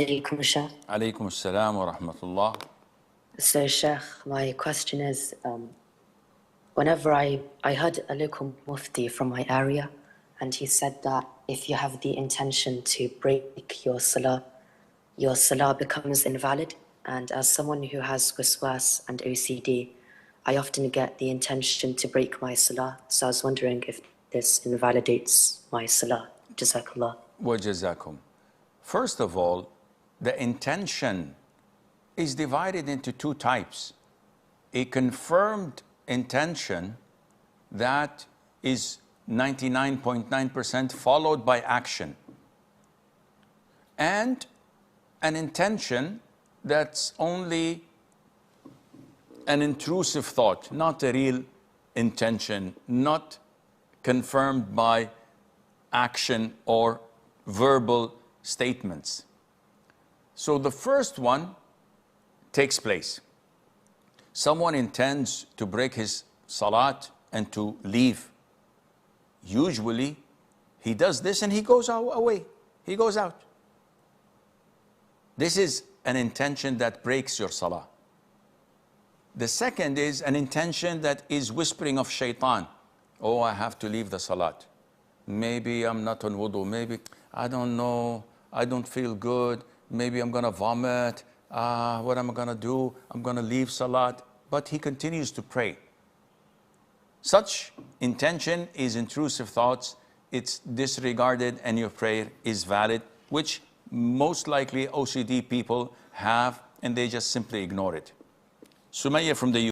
Alaikum, Sheikh. Alaykum as-salam wa rahmatullah. So, Sheikh, my question is, whenever I heard a local mufti from my area, and he said that if you have the intention to break your salah becomes invalid. And as someone who has waswas and OCD, I often get the intention to break my salah. So I was wondering if this invalidates my salah. Jazakallah. Wa jazakum. First of all, the intention is divided into two types. A confirmed intention that is 99.9% followed by action, and an intention that's only an intrusive thought, not a real intention, not confirmed by action or verbal statements. So the first one takes place. Someone intends to break his salat and to leave. Usually, he does this and he goes away. He goes out. This is an intention that breaks your salah. The second is an intention that is whispering of shaitan. Oh, I have to leave the salat. Maybe I'm not on wudu. Maybe, I don't know. I don't feel good. Maybe I'm going to vomit. What am I going to do? I'm going to leave salat. But he continues to pray. Such intention is intrusive thoughts. It's disregarded and your prayer is valid, which most likely OCD people have, and they just simply ignore it. Sumayya from the